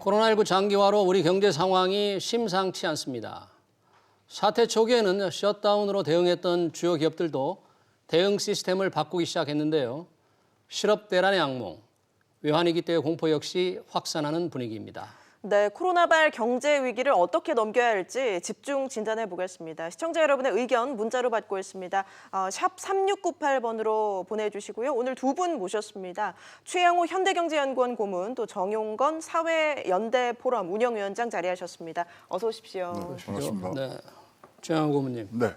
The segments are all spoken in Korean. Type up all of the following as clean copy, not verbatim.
코로나19 장기화로 우리 경제 상황이 심상치 않습니다. 사태 초기에는 셧다운으로 대응했던 주요 기업들도 대응 시스템을 바꾸기 시작했는데요. 실업 대란의 악몽, 외환위기 때의 공포 역시 확산하는 분위기입니다. 네, 코로나발 경제 위기를 어떻게 넘겨야 할지 집중 진단해 보겠습니다. 시청자 여러분의 의견 문자로 받고 있습니다. 샵 3698번으로 보내주시고요. 오늘 두 분 모셨습니다. 최양호 현대경제연구원 고문, 또 정용건 사회연대 포럼 운영위원장 자리하셨습니다. 어서 오십시오. 네, 반갑습니다. 네, 최양호 고문님. 네.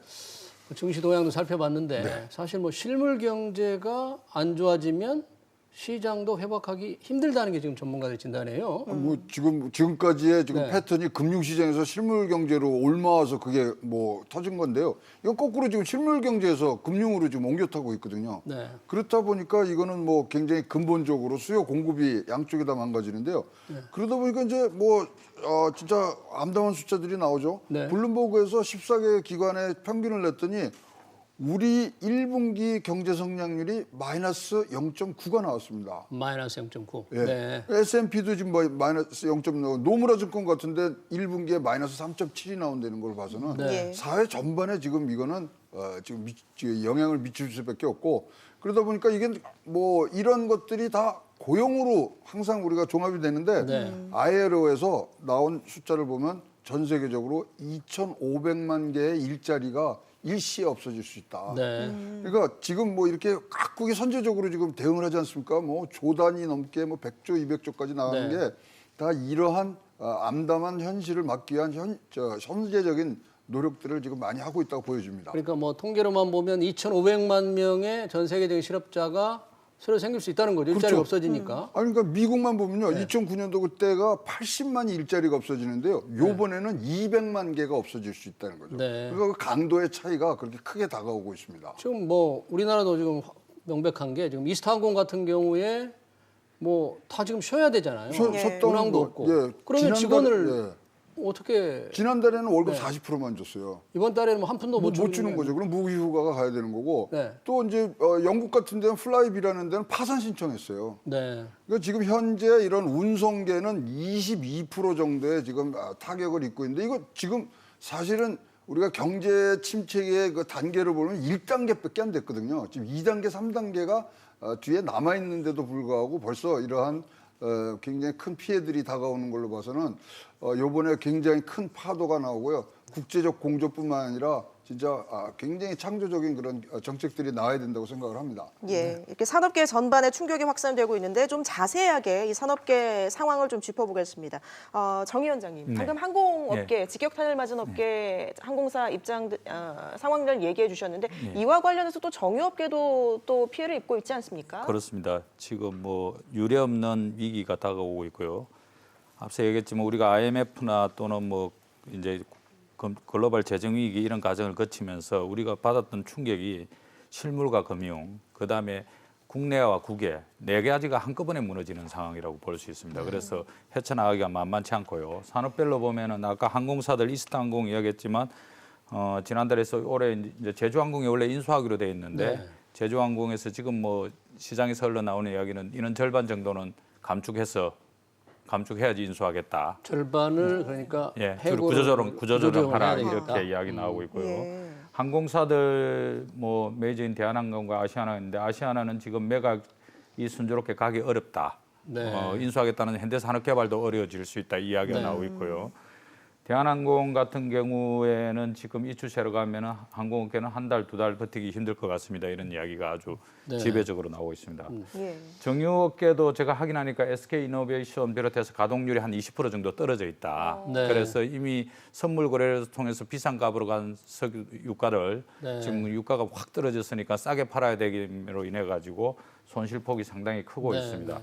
증시 동향도 살펴봤는데 네. 사실 뭐 실물 경제가 안 좋아지면 시장도 회복하기 힘들다는 게 지금 전문가들 진단이에요. 뭐 지금까지의 네. 패턴이 금융시장에서 실물 경제로 옮아와서 그게 뭐 터진 건데요. 이건 거꾸로 지금 실물 경제에서 금융으로 지금 옮겨 타고 있거든요. 네. 그렇다 보니까 이거는 뭐 굉장히 근본적으로 수요 공급이 양쪽이 다 망가지는데요. 그러다 보니까 이제 뭐 진짜 암담한 숫자들이 나오죠. 네. 블룸버그에서 14개 기관의 평균을 냈더니 우리 1분기 경제 성장률이 마이너스 0.9가 나왔습니다. 마이너스 0.9. 예. 네. S&P도 지금 뭐 마이너스 0.5, 노무라 증권 같은데 1분기에 마이너스 3.7이 나온다는 걸 봐서는 네. 사회 전반에 지금 이거는 지금 영향을 미칠 수밖에 없고, 그러다 보니까 이게 뭐 이런 것들이 다 고용으로 항상 우리가 종합이 되는데 네. ILO에서 나온 숫자를 보면 전 세계적으로 2,500만 개의 일자리가 일시에 없어질 수 있다. 네. 그러니까 지금 뭐 이렇게 각국이 선제적으로 지금 대응을 하지 않습니까? 뭐 조 단위 넘게 뭐 100조, 200조까지 나가는 네. 게 다 이러한 암담한 현실을 막기 위한 현재적인 노력들을 지금 많이 하고 있다고 보여집니다. 그러니까 뭐 통계로만 보면 2,500만 명의 전 세계적인 실업자가 새로 생길 수 있다는 거죠. 일자리가 그렇죠. 없어지니까. 아니, 그러니까 미국만 보면요. 2009년도 그때가 80만이 일자리가 없어지는데요. 요번에는 200만 개가 없어질 수 있다는 거죠. 네. 그러니까 그 강도의 차이가 그렇게 크게 다가오고 있습니다. 지금 뭐 우리나라도 지금 명백한 게 지금 이스타항공 같은 경우에 뭐 다 지금 쉬어야 되잖아요. 쉬었다는 운항도 거, 없고. 예. 그러면 지난달에, 직원을 어떻게 지난달에는 월급 네. 40%만 줬어요. 이번 달에는 뭐 한 푼도 못 못 주는 거죠. 그럼 무기휴가가 가야 되는 거고. 네. 또 이제 영국 같은 데는 플라이비라는 데는 파산 신청했어요. 네. 그러니까 지금 현재 이런 운송계는 22% 정도의 지금 타격을 입고 있는데, 이거 지금 사실은 우리가 경제 침체의 그 단계를 보면 1단계밖에 안 됐거든요. 지금 2단계, 3단계가 뒤에 남아 있는데도 불구하고 벌써 이러한 굉장히 큰 피해들이 다가오는 걸로 봐서는 이번에 굉장히 큰 파도가 나오고요. 국제적 공조뿐만 아니라 진짜 굉장히 창조적인 그런 정책들이 나와야 된다고 생각을 합니다. 예, 이렇게 산업계 전반에 충격이 확산되고 있는데 좀 자세하게 이 산업계 상황을 좀 짚어보겠습니다. 정 위원장님, 방금 항공업계, 직격탄을 맞은 업계 항공사 상황들 얘기해 주셨는데 이와 관련해서 또 정유업계도 또 피해를 입고 있지 않습니까? 그렇습니다. 지금 뭐 유례없는 위기가 다가오고 있고요. 앞서 얘기했지만 우리가 IMF나 또는 뭐 이제 글로벌 재정 위기 이런 과정을 거치면서 우리가 받았던 충격이 실물과 금융, 그다음에 국내와 국외 네 가지가 한꺼번에 무너지는 상황이라고 볼 수 있습니다. 그래서 헤쳐나가기가 만만치 않고요. 산업별로 보면은 아까 항공사들 이스타항공 이야기했지만 지난달에서 올해 이제 제주항공이 원래 인수하기로 돼 있는데 네. 제주항공에서 지금 뭐 시장에서 흘러나오는 이야기는 인원 절반 정도는 감축해야지 인수하겠다. 절반을 그러니까 예, 해고를 구조조정하라 해야 되겠다. 이렇게 이야기 나오고 있고요. 예. 항공사들 뭐 메이저인 대한항공과 아시아나인데 아시아나는 지금 매각이 순조롭게 가기 어렵다. 네. 인수하겠다는 현대산업개발도 어려워질 수 있다 이 이야기가 네. 나오고 있고요. 대한항공 같은 경우에는 지금 이 추세로 가면은 항공업계는 한 달, 두 달 버티기 힘들 것 같습니다. 이런 이야기가 아주 네. 지배적으로 나오고 있습니다. 예. 정유업계도 제가 확인하니까 SK이노베이션 비롯해서 가동률이 한 20% 정도 떨어져 있다. 네. 그래서 이미 선물 거래를 통해서 비싼 값으로 간 석유 유가를 네. 지금 유가가 확 떨어졌으니까 싸게 팔아야 되기로 인해 가지고 손실폭이 상당히 크고 네. 있습니다.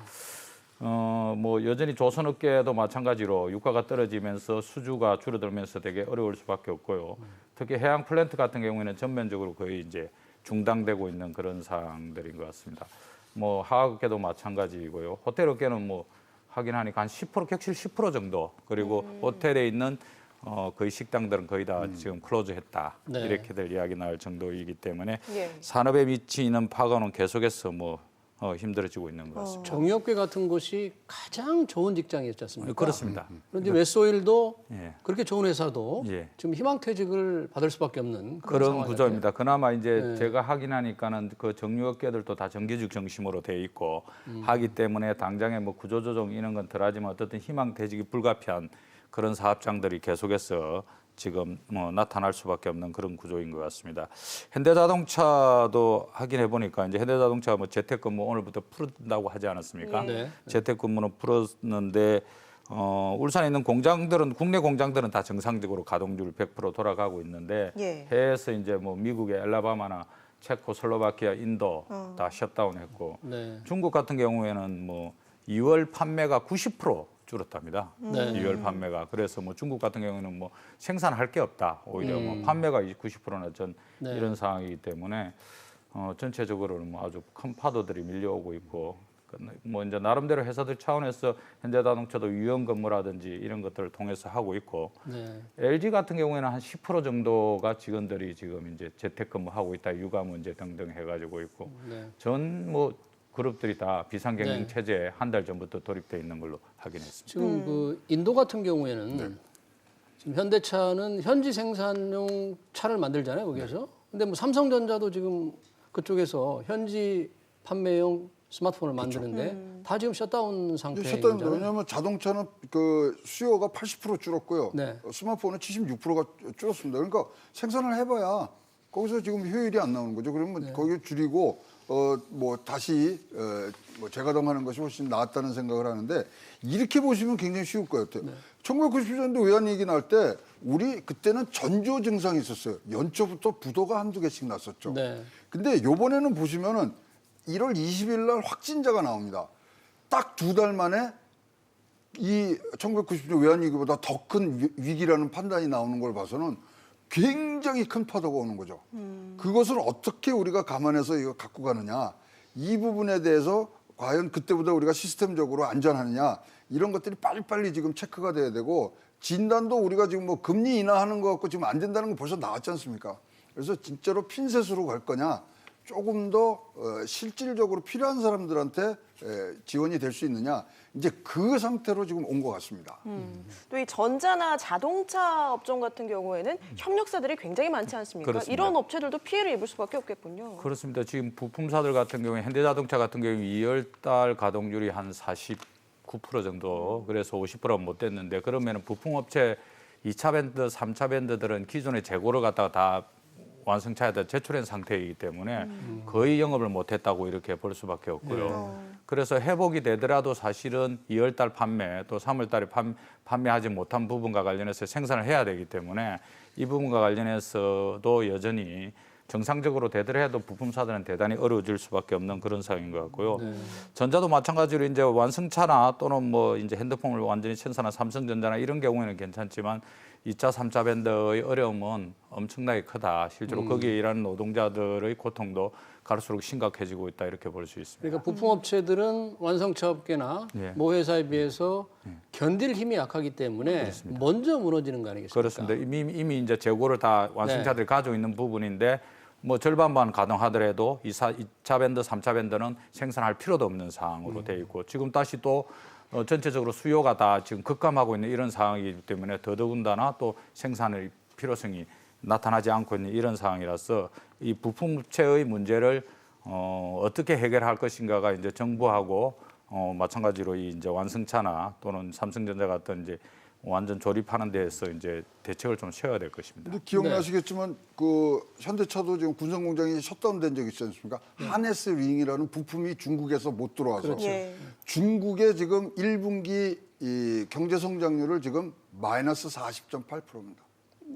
뭐 여전히 조선업계도 마찬가지로 유가가 떨어지면서 수주가 줄어들면서 되게 어려울 수밖에 없고요. 특히 해양 플랜트 같은 경우에는 전면적으로 거의 이제 중단되고 있는 그런 상황들인 것 같습니다. 뭐 화학업계도 마찬가지고요. 호텔업계는 뭐 확인하니까 한 10% 격실 10% 정도. 그리고 호텔에 있는 거의 식당들은 거의 다 지금 클로즈했다. 네. 이렇게들 이야기 나올 정도이기 때문에 예. 산업에 미치는 파고는 계속해서 뭐 힘들어지고 있는 것 같습니다. 정유업계 같은 곳이 가장 좋은 직장이었지 않습니까? 그렇습니다. 그런데 웨스오일도 예. 그렇게 좋은 회사도 예. 지금 희망퇴직을 받을 수밖에 없는 그런 상황이 구조입니다. 그나마 이제 네. 제가 확인하니까는 그 정유업계들도 다 정규직 중심으로 돼 있고 하기 때문에 당장에 뭐 구조조정 이런 건 덜하지만 어떻든 희망퇴직이 불가피한 그런 사업장들이 계속해서 지금 뭐 나타날 수밖에 없는 그런 구조인 것 같습니다. 현대자동차도 확인해 보니까 이제 현대자동차 뭐 재택근무 오늘부터 풀었다고 하지 않았습니까? 네. 재택근무는 풀었는데 울산에 있는 공장들은 국내 공장들은 다 정상적으로 가동률 100% 돌아가고 있는데 예. 해외에서 이제 뭐 미국의 엘라바마나 체코, 슬로바키아, 인도 다 셧다운했고 네. 중국 같은 경우에는 뭐 2월 판매가 90% 줄었답니다. 네. 2월 판매가. 그래서 뭐 중국 같은 경우에는 뭐 생산할 게 없다. 오히려 뭐 판매가 90%나 전 네. 이런 상황이기 때문에 전체적으로는 뭐 아주 큰 파도들이 밀려오고 있고 뭐 이제 나름대로 회사들 차원에서 현대자동차도 유연 근무라든지 이런 것들을 통해서 하고 있고 네. LG 같은 경우에는 한 10% 정도가 직원들이 지금 이제 재택근무하고 있다. 육아 문제 등등 해가지고 있고 네. 전 뭐 그룹들이 다 비상경영 네. 체제에 한 달 전부터 돌입돼 있는 걸로 확인했습니다. 지금 그 인도 같은 경우에는 지금 현대차는 현지 생산용 차를 만들잖아요, 거기에서. 근데 뭐 삼성전자도 지금 그쪽에서 현지 판매용 스마트폰을 만드는데 다 지금 셧다운 상태잖아요. 셧다운 왜냐하면 자동차는 그 수요가 80% 줄었고요. 네. 스마트폰은 76%가 줄었습니다. 그러니까 생산을 해봐야 거기서 지금 효율이 안 나오는 거죠. 그러면 거기 줄이고 뭐 다시 뭐 재가동하는 것이 훨씬 낫다는 생각을 하는데 이렇게 보시면 굉장히 쉬울 것 같아요. 1990년대 외환 위기 날 때 우리 그때는 전조 증상이 있었어요. 연초부터 부도가 한두 개씩 났었죠. 네. 근데 요번에는 보시면은 1월 20일 날 확진자가 나옵니다. 딱 2달 만에 이 1990년 외환위기보다 더 큰 위기라는 판단이 나오는 걸 봐서는 굉장히 큰 파도가 오는 거죠. 그것을 어떻게 우리가 감안해서 이거 갖고 가느냐. 이 부분에 대해서 과연 그때보다 우리가 시스템적으로 안전하느냐. 이런 것들이 빨리빨리 지금 체크가 돼야 되고 진단도 우리가 지금 뭐 금리 인하하는 거 갖고 지금 안 된다는 거 벌써 나왔지 않습니까? 그래서 진짜로 핀셋으로 갈 거냐. 조금 더 실질적으로 필요한 사람들한테 지원이 될 수 있느냐. 이제 그 상태로 지금 온 것 같습니다. 또 이 전자나 자동차 업종 같은 경우에는 협력사들이 굉장히 많지 않습니까? 그렇습니다. 이런 업체들도 피해를 입을 수밖에 없겠군요. 그렇습니다. 지금 부품사들 같은 경우에 현대자동차 같은 경우 2월달 가동률이 한 49% 정도 그래서 50%는 못 됐는데 그러면은 부품업체 2차 밴드, 3차 밴드들은 기존의 재고를 갖다가 다 완성차에다 제출한 상태이기 때문에 거의 영업을 못했다고 이렇게 볼 수밖에 없고요. 그래서 회복이 되더라도 사실은 2월달 판매 또 3월달에 판매하지 못한 부분과 관련해서 생산을 해야 되기 때문에 이 부분과 관련해서도 여전히 정상적으로 되더라도 부품사들은 대단히 어려워질 수밖에 없는 그런 상황인 것 같고요. 전자도 마찬가지로 이제 완성차나 또는 뭐 이제 핸드폰을 완전히 생산한 삼성전자나 이런 경우에는 괜찮지만 2차, 3차 밴드의 어려움은 엄청나게 크다. 실제로 거기에 일하는 노동자들의 고통도 갈수록 심각해지고 있다 이렇게 볼 수 있습니다. 그러니까 부품업체들은 완성차 업계나 예. 모 회사에 비해서 견딜 힘이 약하기 때문에 먼저 무너지는 거 아니겠습니까? 그렇습니다. 이미 이제 재고를 다 완성차들이 가지고 있는 부분인데 뭐 절반만 가동하더라도 2차 밴드, 3차 밴드는 생산할 필요도 없는 상황으로 돼 있고 지금 다시 또 전체적으로 수요가 다 지금 급감하고 있는 이런 상황이기 때문에 더더군다나 또 생산의 필요성이 나타나지 않고 있는 이런 상황이라서 이 부품체의 문제를 어떻게 해결할 것인가가 이제 정부하고 마찬가지로 이 이제 완성차나 또는 삼성전자 같은 이제 완전 조립하는 데에서 이제 대책을 좀 세워야 될 것입니다. 근데 기억나시겠지만 그 현대차도 지금 군산 공장이 셧다운된 적이 있지 않습니까? 하네스 링이라는 부품이 중국에서 못 들어와서 그렇죠. 예. 중국의 지금 1분기 이 경제 성장률을 지금 마이너스 40.8%입니다.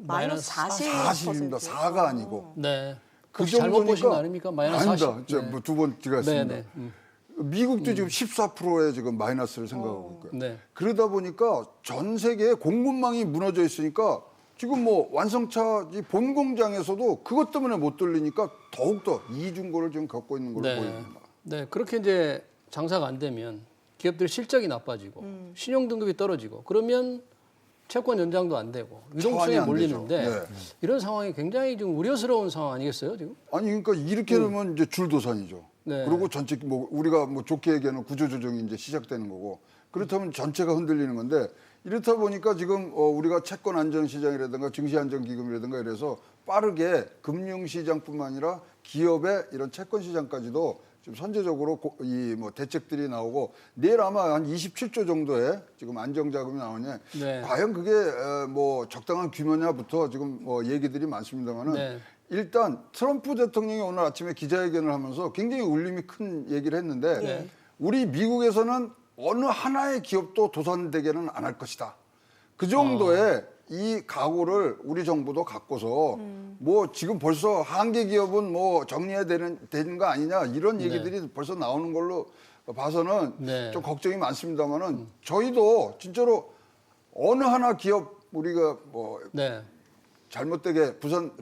마이너스 40입니다. 4가 아니고. 네. 그 혹시 잘못 보신 거 정도니까 아닙니까? 마이너스 40. 아닙니다. 네. 두 번 들어갔습니다. 네, 네. 미국도 지금 14%의 지금 마이너스를 생각하고 있고요. 네. 그러다 보니까 전 세계에 공급망이 무너져 있으니까 지금 뭐 완성차 본 공장에서도 그것 때문에 못 돌리니까 더욱더 이중고를 지금 겪고 있는 걸로 보입니다. 네, 그렇게 이제 장사가 안 되면 기업들 실적이 나빠지고 신용 등급이 떨어지고 그러면 채권 연장도 안 되고 유동성이 차환이 안 몰리는데 되죠. 네. 이런 상황이 굉장히 좀 우려스러운 상황 아니겠어요 지금? 아니 그러니까 이렇게 되면 이제 줄도산이죠. 네. 그리고 전체 뭐 우리가 뭐 좋게 얘기하는 구조조정이 이제 시작되는 거고 그렇다면 전체가 흔들리는 건데 이렇다 보니까 지금 우리가 채권 안전 시장이라든가 증시 안전 기금이라든가 이래서 빠르게 금융 시장뿐만 아니라 기업의 이런 채권 시장까지도 지금 선제적으로 이 뭐 대책들이 나오고 내일 아마 한 27조 정도의 지금 안정 자금이 나오니 네. 과연 그게 뭐 적당한 규모냐부터 지금 뭐 얘기들이 많습니다만은 네. 일단 트럼프 대통령이 오늘 아침에 기자회견을 하면서 굉장히 울림이 큰 얘기를 했는데 네. 우리 미국에서는 어느 하나의 기업도 도산되게는 안 할 것이다. 그 정도의 이 각오를 우리 정부도 갖고서 뭐 지금 벌써 한계 기업은 뭐 정리해야 되는 거 아니냐 이런 얘기들이 벌써 나오는 걸로 봐서는 네. 좀 걱정이 많습니다만은 저희도 진짜로 어느 하나 기업 우리가 뭐 네. 잘못되게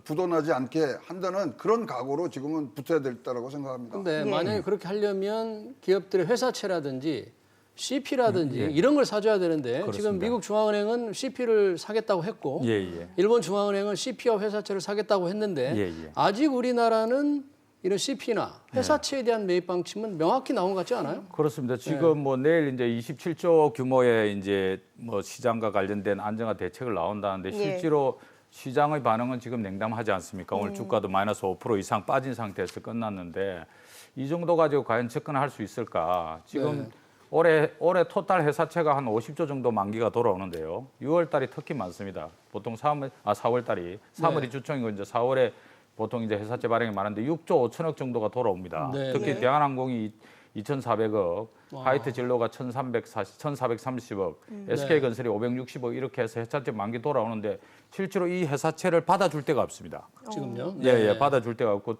부도나지 않게 한다는 그런 각오로 지금은 붙어야 될다라고 생각합니다. 근데 예. 만약에 그렇게 하려면 기업들의 회사채라든지 CP라든지 예. 이런 걸 사줘야 되는데 지금 그렇습니다. 미국 중앙은행은 CP를 사겠다고 했고 예, 예. 일본 중앙은행은 CP와 회사채를 사겠다고 했는데 예, 예. 아직 우리나라는 이런 CP나 회사채에 대한 매입 방침은 명확히 나온 것 같지 않아요? 그렇습니다. 지금 뭐 내일 이제 27조 규모의 이제 뭐 시장과 관련된 안정화 대책을 나온다는데 예. 실제로 시장의 반응은 지금 냉담하지 않습니까? 오늘 주가도 마이너스 5% 이상 빠진 상태에서 끝났는데 이 정도 가지고 과연 접근할 수 있을까? 지금 올해 토탈 회사채가 한 50조 정도 만기가 돌아오는데요. 6월 달이 특히 많습니다. 보통 4월 달이 3월이 주총이고 이제 4월에 보통 이제 회사채 발행이 많은데 6조 5천억 정도가 돌아옵니다. 네. 특히 네. 대한항공이 2,400억, 와. 하이트 진로가 1,430억, SK건설이 560억 이렇게 해서 회사채 만기 돌아오는데 실제로 이 회사채를 받아줄 데가 없습니다. 지금요? 예, 받아줄 데가 없고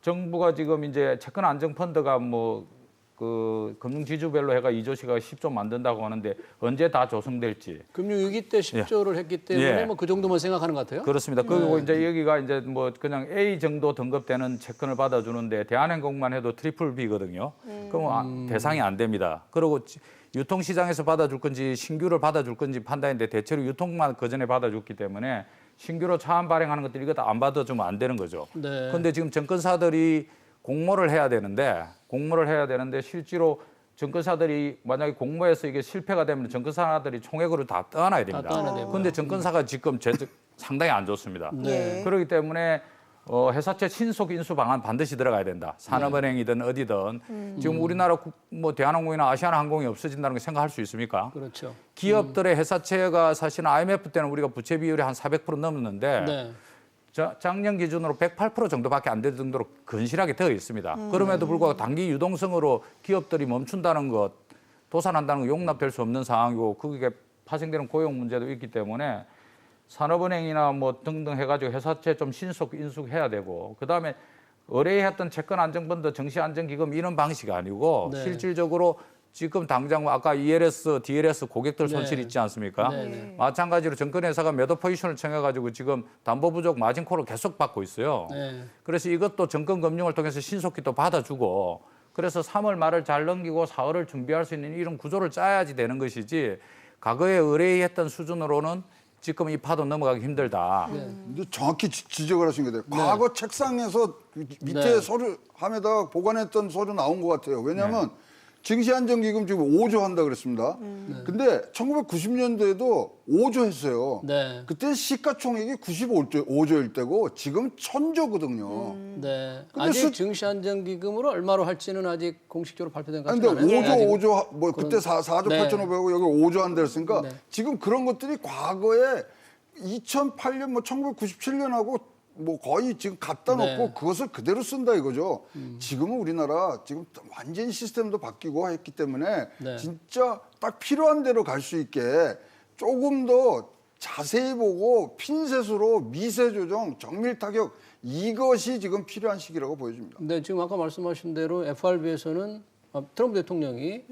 정부가 지금 이제 채권 안정 펀드가 뭐 그 금융 지주별로 해가 2조씩가 10조 만든다고 하는데 언제 다 조성될지 금융위기 때 10조를 했기 때문에 예. 뭐 그 정도만 생각하는 것 같아요. 그렇습니다. 그리고 이제 여기가 이제 뭐 그냥 A 정도 등급되는 채권을 받아주는데 대한항공만 해도 트리플 B거든요. 그럼 대상이 안 됩니다. 그리고 유통시장에서 받아줄 건지 신규를 받아줄 건지 판단인데 대체로 유통만 그 전에 받아줬기 때문에 신규로 차안 발행하는 것들 이거 다 안 받아주면 안 되는 거죠. 네. 그런데 지금 증권사들이 공모를 해야 되는데 실제로 증권사들이 만약에 공모해서 이게 실패가 되면 증권사들이 총액으로 다 떠나야 됩니다. 떠나야 되고요. 그런데 증권사가 지금 상당히 안 좋습니다. 네. 그렇기 때문에 회사채 신속 인수 방안 반드시 들어가야 된다. 산업은행이든 어디든 지금 우리나라 뭐 대한항공이나 아시아나항공이 없어진다는 거 생각할 수 있습니까? 그렇죠. 기업들의 회사채가 사실은 IMF 때는 우리가 부채 비율이 한 400% 넘었는데 네. 작년 기준으로 108% 정도밖에 안 될 정도로 건실하게 되어 있습니다. 그럼에도 불구하고 단기 유동성으로 기업들이 멈춘다는 것, 도산한다는 거 용납될 수 없는 상황이고 그게 파생되는 고용 문제도 있기 때문에 산업은행이나 뭐 등등 해가지고 회사채 좀 신속 인수해야 되고 그다음에 의뢰했던 채권 안정펀드, 정시 안정기금 이런 방식이 아니고 네. 실질적으로 지금 당장 아까 ELS, DLS 고객들 네. 손실 있지 않습니까? 네. 마찬가지로 정권회사가 매도 포지션을 청해가지고 지금 담보 부족 마진콜을 계속 받고 있어요. 네. 그래서 이것도 정권금융을 통해서 신속히 또 받아주고 그래서 3월 말을 잘 넘기고 4월을 준비할 수 있는 이런 구조를 짜야지 되는 것이지 과거에 의뢰했던 수준으로는 지금 이 파도 넘어가기 힘들다. 근데 정확히 지적을 하신 게 돼요. 과거 책상에서 밑에 네. 서류 함에다가 보관했던 서류 나온 것 같아요. 왜냐하면 증시안정기금 지금 5조 한다 그랬습니다. 근데 1990년도에도 5조 했어요. 네. 그때 시가총액이 95조일 때고 지금 1000조거든요. 네. 근데 아직 증시안정기금으로 얼마로 할지는 아직 공식적으로 발표된 것 근데 같지는 않아요. 아직은. 5조 뭐 그때 4조 네. 8,500억 여기 5조 한다 그랬으니까 네. 지금 그런 것들이 과거에 2008년 뭐 1997년하고 뭐 거의 지금 갖다 놓고 네. 그것을 그대로 쓴다 이거죠. 지금은 우리나라 지금 완전히 시스템도 바뀌고 했기 때문에 네. 진짜 딱 필요한 대로 갈 수 있게 조금 더 자세히 보고 핀셋으로 미세 조정, 정밀 타격 이것이 지금 필요한 시기라고 보여집니다. 근데 지금 아까 말씀하신 대로 FRB에서는 트럼프 대통령이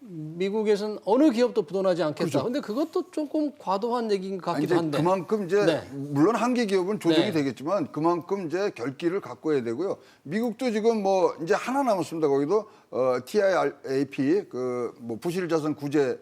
미국에서는 어느 기업도 부도나지 않겠다. 그렇죠. 근데 그것도 조금 과도한 얘기인 것 아니, 같기도 이제 한데. 그만큼 이제 네. 물론 한계 기업은 조정이 네. 되겠지만 그만큼 이제 결기를 갖고 해야 되고요. 미국도 지금 뭐 이제 하나 남았습니다. 거기도 TIRAP 그 뭐 부실 자산 구제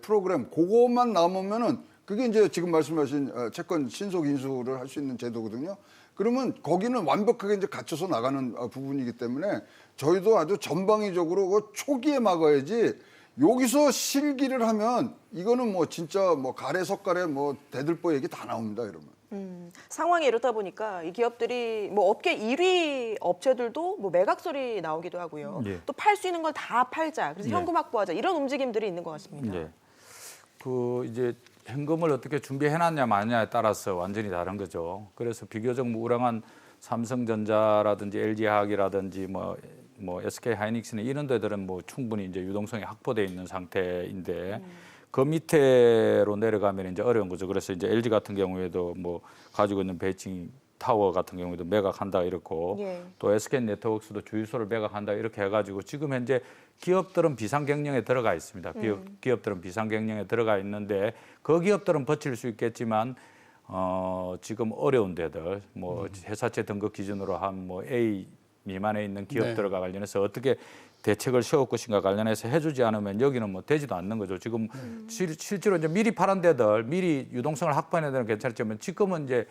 프로그램 그것만 남으면은 그게 이제 지금 말씀하신 채권 신속 인수를 할 수 있는 제도거든요. 그러면 거기는 완벽하게 이제 갇혀서 나가는 부분이기 때문에 저희도 아주 전방위적으로 그 초기에 막아야지 여기서 실기를 하면 이거는 뭐 진짜 뭐 가래 석가래 뭐 대들보 얘기 다 나옵니다, 이러면. 상황이 이렇다 보니까 이 기업들이 뭐 업계 1위 업체들도 뭐 매각설이 나오기도 하고요. 예. 또 팔 수 있는 걸 다 팔자. 그래서 예. 현금 확보하자. 이런 움직임들이 있는 것 같습니다. 예. 그 이제 현금을 어떻게 준비해놨냐 마냐에 따라서 완전히 다른 거죠. 그래서 비교적 뭐 우량한 삼성전자라든지 LG화학이라든지 뭐 SK 하이닉스는 이런 데들은 뭐 충분히 이제 유동성이 확보돼 있는 상태인데 그 밑에로 내려가면 이제 어려운 거죠. 그래서 이제 LG 같은 경우에도 뭐 가지고 있는 베이징 타워 같은 경우에도 매각한다 이렇고 예. 또 SK 네트워크스도 주유소를 매각한다 이렇게 해가지고 지금 현재 기업들은 비상 경영에 들어가 있습니다. 기업들은 비상 경영에 들어가 있는데 그 기업들은 버틸 수 있겠지만 지금 어려운 데들 뭐 회사채 등급 기준으로 한 뭐 A 미만에 있는 기업들과 관련해서 어떻게 대책을 세울 것인가 관련해서 해주지 않으면 여기는 뭐 되지도 않는 거죠. 지금 실제로 이제 미리 파란 데들 미리 유동성을 확보하는 데는 괜찮지만 지금은 이제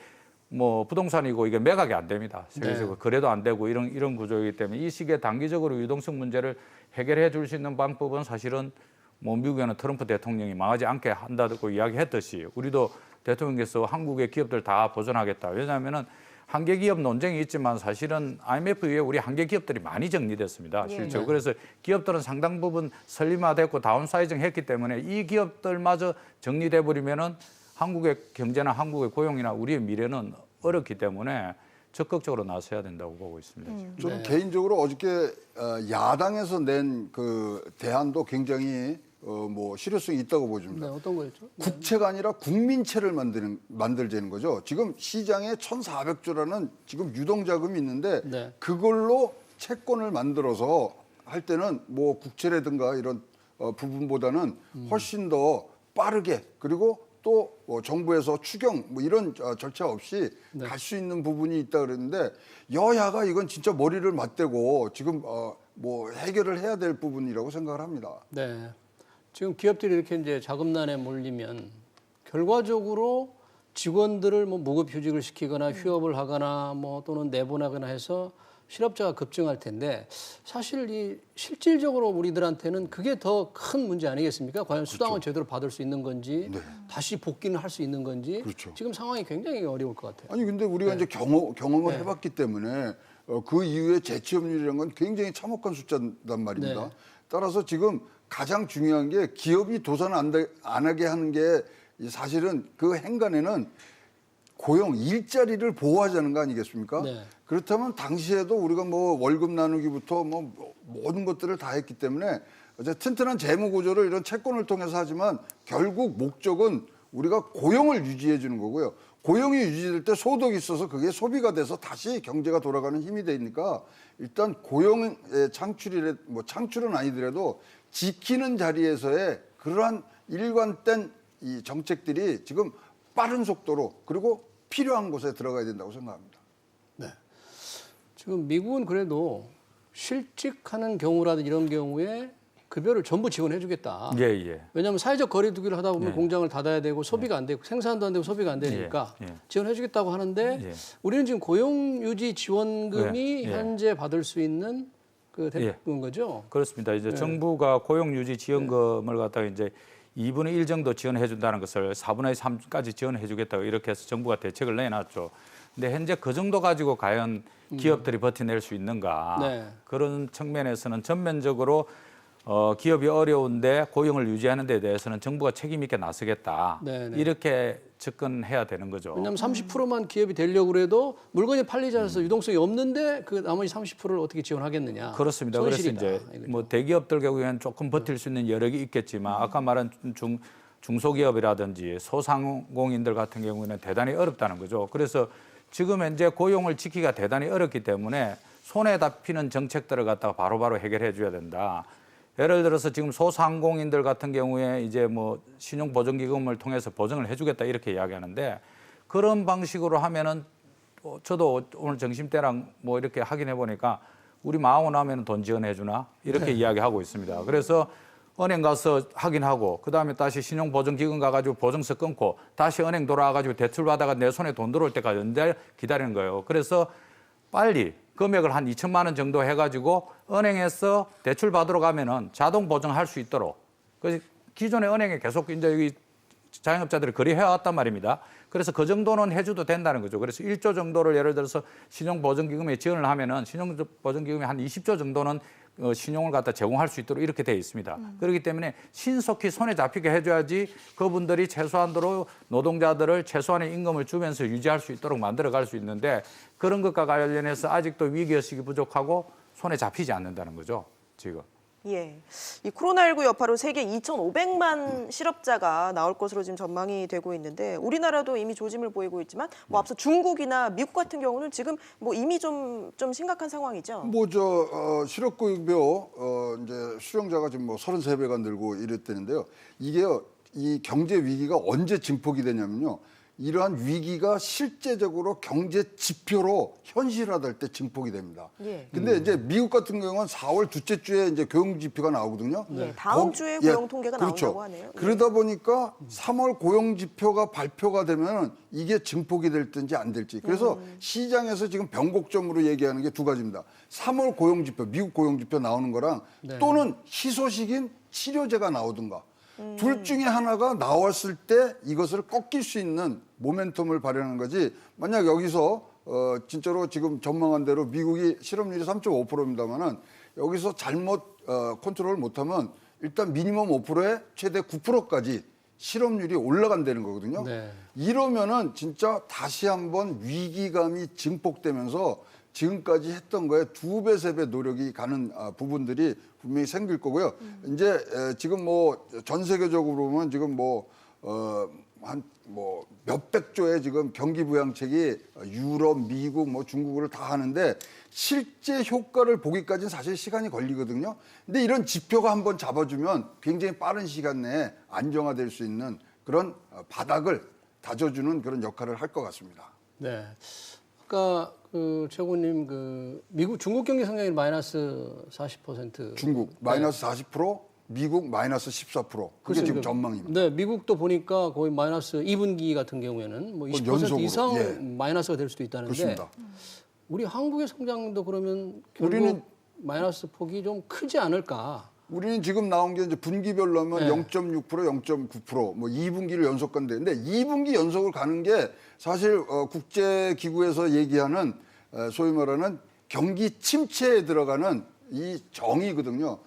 뭐 부동산이고 이게 매각이 안 됩니다. 세계적으로 거래도 안 되고 이런 구조이기 때문에 이 시기에 단기적으로 유동성 문제를 해결해 줄 수 있는 방법은 사실은 뭐 미국에는 트럼프 대통령이 망하지 않게 한다고 이야기했듯이 우리도 대통령께서 한국의 기업들 다 보존하겠다. 왜냐하면은 한계 기업 논쟁이 있지만 사실은 IMF 이후에 우리 한계 기업들이 많이 정리됐습니다. 실제로. 네. 그래서 기업들은 상당 부분 설림화됐고 다운사이징 했기 때문에 이 기업들마저 정리돼 버리면은 한국의 경제나 한국의 고용이나 우리의 미래는 어렵기 때문에 적극적으로 나서야 된다고 보고 있습니다. 저는 개인적으로 어저께 야당에서 낸 그 대안도 굉장히 뭐 실효성이 있다고 네, 보입니다. 어떤 거였죠? 국채가 아니라 국민채를 만들자는 거죠. 지금 시장에 1,400조라는 지금 유동자금이 있는데 네. 그걸로 채권을 만들어서 할 때는 뭐 국채라든가 이런 부분보다는 훨씬 더 빠르게 그리고 또 정부에서 추경 뭐 이런 절차 없이 갈 수 있는 부분이 있다 그랬는데 여야가 이건 진짜 머리를 맞대고 지금 뭐 해결을 해야 될 부분이라고 생각을 합니다. 네. 지금 기업들이 이렇게 이제 자금난에 몰리면 결과적으로 직원들을 뭐 무급휴직을 시키거나 휴업을 하거나 뭐 또는 내보내거나 해서 실업자가 급증할 텐데 사실 이 실질적으로 우리들한테는 그게 더 큰 문제 아니겠습니까? 과연 수당을 제대로 받을 수 있는 건지 다시 복귀는 할 수 있는 건지 그렇죠. 지금 상황이 굉장히 어려울 것 같아요. 아니 근데 우리가 이제 경험을 해봤기 때문에 그 이후에 재취업률이라는 건 굉장히 참혹한 숫자단 말입니다. 네. 따라서 지금 가장 중요한 게 기업이 도산 안 하게 하는 게 사실은 그 행간에는 고용 일자리를 보호하자는 거 아니겠습니까? 네. 그렇다면 당시에도 우리가 뭐 월급 나누기부터 뭐 모든 것들을 다 했기 때문에 이제 튼튼한 재무 구조를 이런 채권을 통해서 하지만 결국 목적은 우리가 고용을 유지해 주는 거고요. 고용이 유지될 때 소득이 있어서 그게 소비가 돼서 다시 경제가 돌아가는 힘이 되니까 일단 고용의 창출은 아니더라도 지키는 자리에서의 그러한 일관된 이 정책들이 지금 빠른 속도로 그리고 필요한 곳에 들어가야 된다고 생각합니다. 네. 지금 미국은 그래도 실직하는 경우라든지 이런 경우에 급여를 전부 지원해주겠다. 예, 예. 왜냐하면 사회적 거리두기를 하다 보면 예. 공장을 닫아야 되고 소비가 안 되고 생산도 안 되고 소비가 안 되니까 예, 예. 지원해주겠다고 하는데 예. 우리는 지금 고용유지 지원금이 예, 예. 현재 받을 수 있는 그 대부분 거죠. 그렇습니다. 이제 정부가 고용유지 지원금을 갖다가 이제 2분의 1 정도 지원해 준다는 것을 4분의 3까지 지원해 주겠다고 이렇게 해서 정부가 대책을 내놨죠. 근데 현재 그 정도 가지고 과연 기업들이 버텨낼 수 있는가? 네. 그런 측면에서는 전면적으로 기업이 어려운데 고용을 유지하는 데 대해서는 정부가 책임 있게 나서겠다. 네, 네. 이렇게 접근해야 되는 거죠. 왜냐하면 30%만 기업이 되려고 해도 물건이 팔리지 않아서 유동성이 없는데 그 나머지 30%를 어떻게 지원하겠느냐. 그렇습니다. 그래서 손실이다. 이제 이거죠. 뭐 대기업들 경우에는 조금 버틸 수 있는 여력이 있겠지만 아까 말한 중소기업이라든지 소상공인들 같은 경우에는 대단히 어렵다는 거죠. 그래서 지금 현재 고용을 지키기가 대단히 어렵기 때문에 손에 잡히는 정책들을 갖다가 바로바로 해결해 줘야 된다. 예를 들어서 지금 소상공인들 같은 경우에 이제 뭐 신용보증기금을 통해서 보증을 해주겠다 이렇게 이야기하는데 그런 방식으로 하면은 저도 오늘 점심때랑 뭐 이렇게 확인해 보니까 우리 40,000원 하면 돈 지원해 주나 이렇게 이야기하고 있습니다. 그래서 은행 가서 확인하고 그다음에 다시 신용보증기금 가가지고 보증서 끊고 다시 은행 돌아와가지고 대출 받아가 내 손에 돈 들어올 때까지 언제 기다리는 거예요. 그래서 빨리 금액을 한 2천만 원 정도 해가지고 은행에서 대출 받으러 가면은 자동 보증할 수 있도록 그 기존의 은행에 계속 이제 여기 자영업자들이 거래해왔단 말입니다. 그래서 그 정도는 해줘도 된다는 거죠. 그래서 1조 정도를 예를 들어서 신용보증기금에 지원을 하면은 신용보증기금이 한 20조 정도는 신용을 갖다 제공할 수 있도록 이렇게 되어 있습니다. 그렇기 때문에 신속히 손에 잡히게 해줘야지 그분들이 최소한도로 노동자들을 최소한의 임금을 주면서 유지할 수 있도록 만들어갈 수 있는데 그런 것과 관련해서 아직도 위기의식이 부족하고 손에 잡히지 않는다는 거죠, 지금. 예, 이 코로나19 여파로 세계 2,500만 실업자가 나올 것으로 지금 전망이 되고 있는데 우리나라도 이미 조짐을 보이고 있지만 뭐 앞서 중국이나 미국 같은 경우는 지금 뭐 이미 좀 심각한 상황이죠. 뭐 실업급여 이제 수령자가 지금 뭐 33배가 늘고 이랬다는데요. 이게요, 이 경제 위기가 언제 증폭이 되냐면요. 이러한 위기가 실제적으로 경제 지표로 현실화될 때 증폭이 됩니다. 예. 근데 이제 미국 같은 경우는 4월 둘째 주에 이제 고용 지표가 나오거든요. 예, 다음 주에 고용 통계가 그렇죠. 나온다고 하네요. 예. 그러다 보니까 3월 고용 지표가 발표가 되면 이게 증폭이 될지 안 될지. 그래서 시장에서 지금 변곡점으로 얘기하는 게 두 가지입니다. 3월 고용 지표, 미국 고용 지표 나오는 거랑 또는 희소식인 치료제가 나오든가. 둘 중에 하나가 나왔을 때 이것을 꺾일 수 있는 모멘텀을 발휘하는 거지. 만약 여기서 진짜로 지금 전망한 대로 미국이 실업률이 3.5%입니다만은 여기서 잘못 컨트롤 못하면 일단 미니멈 5%에 최대 9%까지 실업률이 올라간다는 거거든요. 네. 이러면은 진짜 다시 한번 위기감이 증폭되면서 지금까지 했던 거에 2배, 3배 노력이 가는 부분들이 분명히 생길 거고요. 이제 지금 뭐 전 세계적으로 보면 지금 한 몇백 조의 지금 경기 부양책이 유럽, 미국, 뭐 중국을 다 하는데 실제 효과를 보기까지는 사실 시간이 걸리거든요. 근데 이런 지표가 한번 잡아주면 굉장히 빠른 시간 내에 안정화될 수 있는 그런 바닥을 다져주는 그런 역할을 할 것 같습니다. 네. 아까 그 최고님 미국 중국 경제 성장률 마이너스 40%. 중국 마이너스 40%, 미국 마이너스 14%. 그게 지금 전망입니다. 네, 미국도 보니까 거의 마이너스 2분기 같은 경우에는 뭐 20% 연속으로, 이상 예. 마이너스가 될 수도 있다는데 그렇습니다. 우리 한국의 성장도 그러면 결국 우리는 마이너스 폭이 좀 크지 않을까? 우리는 지금 나온 게 이제 분기별로 하면 네. 0.6%, 0.9%, 뭐 2분기를 연속 간대. 근데 2분기 연속을 가는 게 사실 국제기구에서 얘기하는 소위 말하는 경기 침체에 들어가는 이 정의거든요.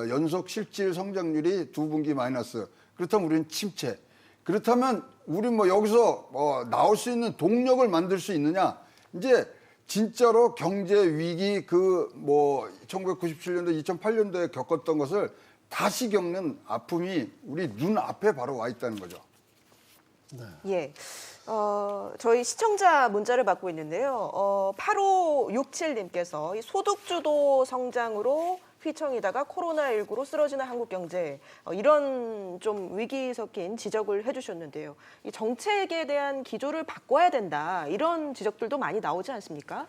연속 실질 성장률이 2분기 마이너스. 그렇다면 우리는 침체. 그렇다면 우리 뭐 여기서 나올 수 있는 동력을 만들 수 있느냐? 이제 진짜로 경제 위기 1997년도, 2008년도에 겪었던 것을 다시 겪는 아픔이 우리 눈앞에 바로 와 있다는 거죠. 예. 저희 시청자 문자를 받고 있는데요. 8567님께서 이 소득주도 성장으로 휘청이다가 코로나19로 쓰러지는 한국 경제 이런 좀 위기 섞인 지적을 해주셨는데요. 이 정책에 대한 기조를 바꿔야 된다 이런 지적들도 많이 나오지 않습니까?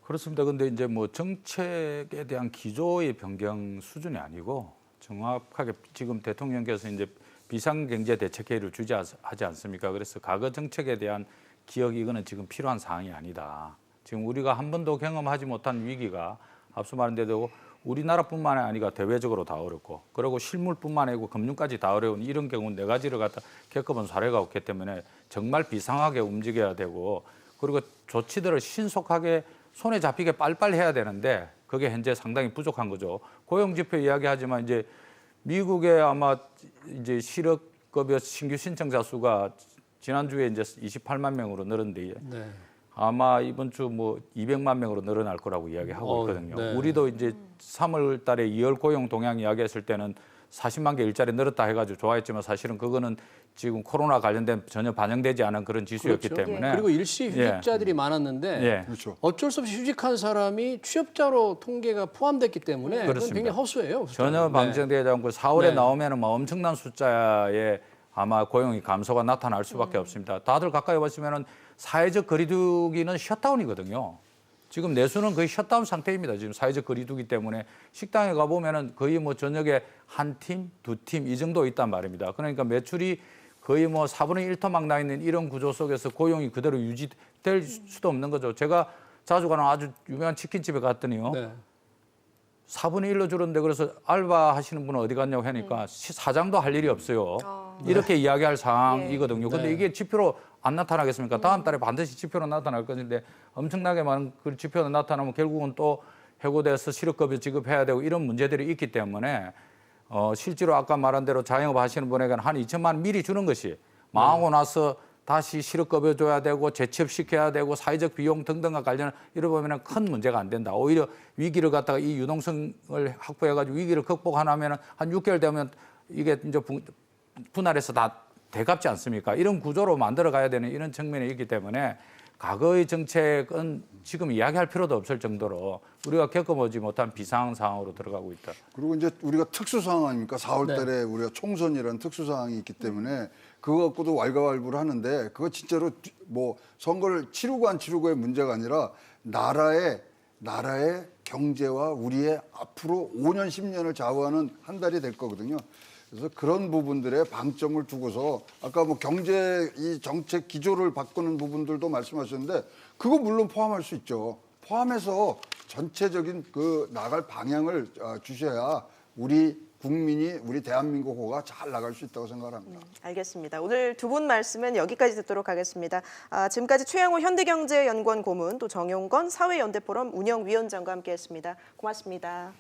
그렇습니다. 근데 이제 뭐 정책에 대한 기조의 변경 수준이 아니고 정확하게 지금 대통령께서 이제 비상경제대책회의를 주재하지 않습니까? 그래서 과거 정책에 대한 기억 이거는 지금 필요한 사항이 아니다. 지금 우리가 한 번도 경험하지 못한 위기가 앞서 말한 대로 우리나라뿐만 아니라 대외적으로 다 어렵고 그리고 실물뿐만 아니고 금융까지 다 어려운 이런 경우 네 가지를 갖다 겪어본 사례가 없기 때문에 정말 비상하게 움직여야 되고 그리고 조치들을 신속하게 손에 잡히게 빨리빨리 해야 되는데 그게 현재 상당히 부족한 거죠. 고용지표 이야기하지만 이제 미국에 아마 이제 실업급여 신규 신청자 수가 지난주에 이제 28만 명으로 늘었는데 네. 아마 이번 주 뭐 200만 명으로 늘어날 거라고 이야기하고 있거든요. 네. 우리도 이제 3월 달에 2월 고용 동향 이야기했을 때는 40만 개 일자리 늘었다 해가지고 좋아했지만 사실은 그거는 지금 코로나 관련된 전혀 반영되지 않은 그런 지수였기 그렇죠. 때문에 그리고 일시 휴직자들이 많았는데 예. 그렇죠. 어쩔 수 없이 휴직한 사람이 취업자로 통계가 포함됐기 때문에 그건 그렇습니다. 굉장히 허수예요. 전혀 방정되지 않고 4월에 네. 나오면은 뭐 엄청난 숫자의 아마 고용이 감소가 나타날 수밖에 없습니다. 다들 가까이 보시면은 사회적 거리두기는 셧다운이거든요. 지금 내수는 거의 셧다운 상태입니다. 지금 사회적 거리두기 때문에 식당에 가 보면은 거의 뭐 저녁에 한 팀, 두 팀 이 정도 있단 말입니다. 그러니까 매출이 거의 뭐 4분의 1토막 나 있는 이런 구조 속에서 고용이 그대로 유지될 수도 없는 거죠. 제가 자주 가는 아주 유명한 치킨집에 갔더니요. 네. 4분의 1로 줄었는데 그래서 알바 하시는 분은 어디 갔냐고 하니까 사장도 할 일이 없어요. 이렇게 이야기할 상황이거든요. 근데 네. 이게 지표로 안 나타나겠습니까? 다음 달에 반드시 지표로 나타날 것인데 엄청나게 많은 그 지표로 나타나면 결국은 또 해고돼서 실업급여 지급해야 되고 이런 문제들이 있기 때문에 실제로 아까 말한 대로 자영업 하시는 분에게는 한 2천만 원 미리 주는 것이 망하고 나서 다시 실업급여 줘야 되고 재취업시켜야 되고 사회적 비용 등등과 관련 이러보면 큰 문제가 안 된다. 오히려 위기를 갖다가 이 유동성을 확보해가지고 위기를 극복하면 한 6개월 되면 이게 이제 분할해서 다 되갚지 않습니까? 이런 구조로 만들어 가야 되는 이런 측면이 있기 때문에 과거의 정책은 지금 이야기할 필요도 없을 정도로 우리가 겪어보지 못한 비상 상황으로 들어가고 있다. 그리고 이제 우리가 특수 상황 아닙니까? 4월 달에 우리가 총선이라는 특수 상황이 있기 때문에 그거 갖고도 왈가왈부를 하는데 그거 진짜로 뭐 선거를 치르고 안 치르고의 문제가 아니라 나라의 경제와 우리의 앞으로 5년, 10년을 좌우하는 한 달이 될 거거든요. 그래서 그런 부분들에 방점을 두고서 아까 뭐 경제 이 정책 기조를 바꾸는 부분들도 말씀하셨는데 그거 물론 포함할 수 있죠. 포함해서 전체적인 그 나갈 방향을 주셔야 우리 국민이 우리 대한민국 호가 잘 나갈 수 있다고 생각합니다. 알겠습니다. 오늘 두 분 말씀은 여기까지 듣도록 하겠습니다. 지금까지 최양호 현대경제연구원 고문 또 정용건 사회연대포럼 운영위원장과 함께했습니다. 고맙습니다.